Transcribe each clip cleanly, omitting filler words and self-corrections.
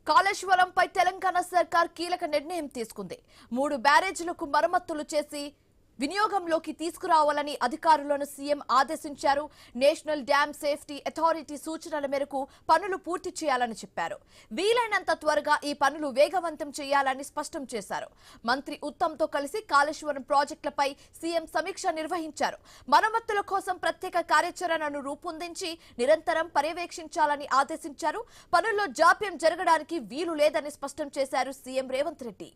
కాళేశ్వరంపై తెలంగాణ సర్కార్ కీలక నిర్ణయం తీసుకుంది. 3 బ్యారేజీలకు మరమ్మతులు చేసి వినియోగంలోకి తీసుకురావాలని అధికారులను సీఎం ఆదేశించారు. నేషనల్ డ్యామ్ సేఫ్టీ అథారిటీ సూచనల మేరకు పనులు పూర్తి చేయాలని చెప్పారు. వీలైనంత త్వరగా ఈ పనులు వేగవంతం చేయాలని స్పష్టం చేశారు. మంత్రి ఉత్తమ్తో కలిసి కాళేశ్వరం ప్రాజెక్టులపై సీఎం సమీక్ష నిర్వహించారు. మరమ్మతుల కోసం ప్రత్యేక కార్యాచరణను రూపొందించి నిరంతరం పర్యవేక్షించాలని ఆదేశించారు. పనుల్లో జాప్యం జరగడానికి వీలు లేదని స్పష్టం చేశారు సీఎం రేవంత్ రెడ్డి.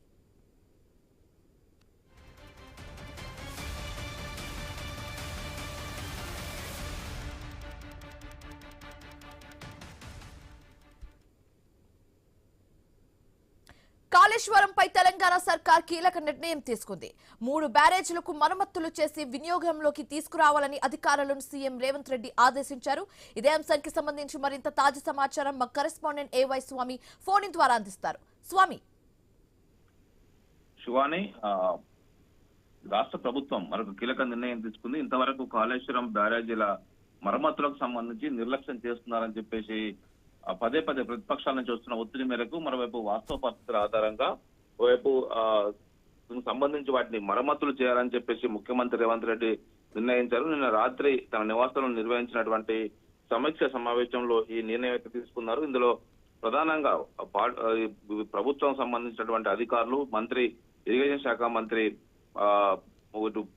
కాళేశ్వరంపై తెలంగాణ సర్కార్ కీలక నిర్ణయం తీసుకుంది. 3 బ్యారేజీలకు మరమ్మతులు చేసి వినియోగంలోకి తీసుకురావాలని అధికారులను సీఎం రేవంత్ రెడ్డి ఆదేశించారు. ఇదే అంశానికి సంబంధించి మరింత తాజా సమాచారం మా కరెస్పాండెంట్ ఏవై స్వామి ఫోన్ ద్వారా అందిస్తారు. స్వామి, శివాని, రాష్ట్ర ప్రభుత్వం మరొక కీలక నిర్ణయం తీసుకుంది. ఇంతవరకు కాళేశ్వరం బ్యారేజీల మరమ్మతులకు సంబంధించి నిర్లక్ష్యం చేస్తున్నారని చెప్పేసి పదే పదే ప్రతిపక్షాల నుంచి వస్తున్న ఒత్తిడి మేరకు మరోవైపు వాస్తవ పరిస్థితుల ఆధారంగా ఓవైపు సంబంధించి వాటిని మరమ్మతులు చేయాలని చెప్పేసి ముఖ్యమంత్రి రేవంత్ రెడ్డి నిర్ణయించారు. నిన్న రాత్రి తన నివాసంలో నిర్వహించినటువంటి సమీక్ష సమావేశంలో ఈ నిర్ణయం అయితే తీసుకున్నారు. ఇందులో ప్రధానంగా ప్రభుత్వం సంబంధించినటువంటి అధికారులు, మంత్రి ఇరిగేషన్ శాఖ మంత్రి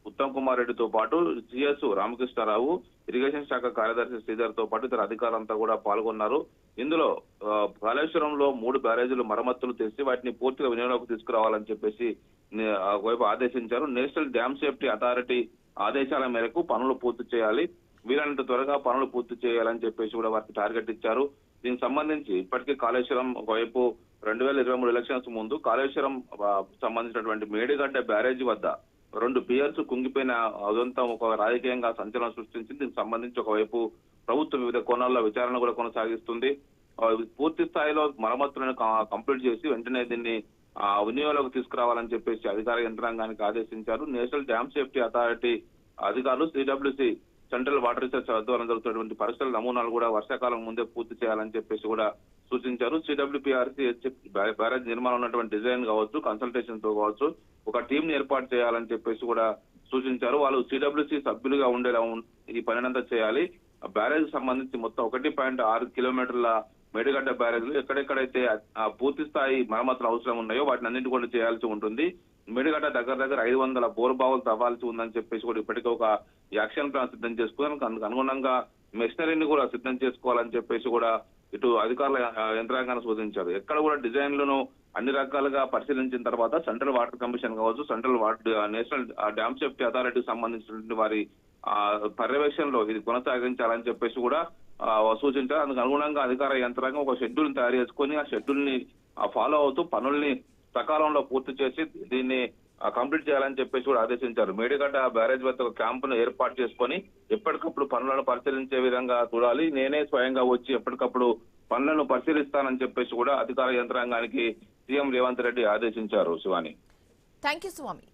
ఉత్తమ్ కుమార్ రెడ్డితో పాటు సిఎస్ రామకృష్ణారావు, ఇరిగేషన్ శాఖ కార్యదర్శి శ్రీధర్ తో పాటు ఇతర అధికారులంతా కూడా పాల్గొన్నారు. ఇందులో కాళేశ్వరంలో 3 బ్యారేజీలు మరమ్మతులు చేసి వాటిని పూర్తిగా వినియోగంలోకి తీసుకురావాలని చెప్పేసి ఒకవైపు ఆదేశించారు. నేషనల్ డ్యామ్ సేఫ్టీ అథారిటీ ఆదేశాల మేరకు పనులు పూర్తి చేయాలి, వీలైనంత త్వరగా పనులు పూర్తి చేయాలని చెప్పేసి కూడా వారికి టార్గెట్ ఇచ్చారు. దీనికి సంబంధించి ఇప్పటికే కాళేశ్వరం ఒకవైపు 2023 ఎలక్షన్స్ ముందు కాళేశ్వరం సంబంధించినటువంటి మేడిగడ్డ బ్యారేజీ వద్ద 2 పియర్స్ కుంగిపోయిన అదంతా ఒక రాజకీయంగా సంచలనం సృష్టించింది. దీనికి సంబంధించి ఒకవైపు ప్రభుత్వం వివిధ కోణాల్లో విచారణ కూడా కొనసాగిస్తుంది. పూర్తి స్థాయిలో మరమ్మతులను కంప్లీట్ చేసి వెంటనే దీన్ని వినియోగంలోకి తీసుకురావాలని చెప్పేసి అధికార యంత్రాంగానికి ఆదేశించారు. నేషనల్ డ్యామ్ సేఫ్టీ అథారిటీ అధికారులు సిడబ్ల్యూసి సెంట్రల్ వాటర్ రీసెర్చ్ ద్వారా జరుగుతున్నటువంటి పరిస్థితుల నమూనాలు కూడా వర్షాకాలం ముందే పూర్తి చేయాలని చెప్పేసి కూడా సూచించారు. సిడబ్ల్యూపీఆర్సీ బ్యారేజ్ నిర్మాణం ఉన్నటువంటి డిజైన్ కావచ్చు, కన్సల్టేషన్ తో కావచ్చు ఒక టీం ని ఏర్పాటు చేయాలని చెప్పేసి కూడా సూచించారు. వాళ్ళు సిడబ్ల్యూసీ సభ్యులుగా ఉండేలా ఈ పనినంతా చేయాలి. బ్యారేజ్ సంబంధించి మొత్తం 1.6 కిలోమీటర్ల మేడిగడ్డ బ్యారేజ్లు ఎక్కడెక్కడైతే పూర్తి స్థాయి మరమ్మతులు అవసరం ఉన్నాయో వాటిని అన్నింటి కూడా చేయాల్సి ఉంటుంది. మేడిగడ్డ దగ్గర 500 బోర్ బావులు తవ్వాల్సి ఉందని చెప్పేసి కూడా ఇప్పటికే ఒక యాక్షన్ ప్లాన్ సిద్ధం చేసుకుని అందుకు అనుగుణంగా మెషినరీని కూడా సిద్ధం చేసుకోవాలని చెప్పేసి కూడా ఇటు అధికారుల యంత్రాంగాన్ని సూచించారు. ఎక్కడ కూడా డిజైన్లను అన్ని రకాలుగా పరిశీలించిన తర్వాత సెంట్రల్ వాటర్ కమిషన్ కావచ్చు, నేషనల్ డ్యామ్ సేఫ్టీ అథారిటీకి సంబంధించినటువంటి వారి పర్యవేక్షణలో ఇది కొనసాగించాలని చెప్పేసి కూడా సూచించారు. అందుకు అనుగుణంగా అధికార యంత్రాంగం ఒక షెడ్యూల్ తయారు చేసుకుని ఆ షెడ్యూల్ ని ఫాలో అవుతూ పనుల్ని సకాలంలో పూర్తి చేసి దీన్ని కంప్లీట్ చేయాలని చెప్పేసి కూడా ఆదేశించారు. మేడిగడ్డ బ్యారేజ్ వద్ద ఒక క్యాంపును ఏర్పాటు చేసుకొని ఎప్పటికప్పుడు పనులను పరిశీలించే విధంగా చూడాలి. నేనే స్వయంగా వచ్చి ఎప్పటికప్పుడు పనులను పరిశీలిస్తానని చెప్పేసి కూడా అధికార యంత్రాంగానికి సీఎం రేవంత్ రెడ్డి ఆదేశించారు. Shivani, thank you Swamy.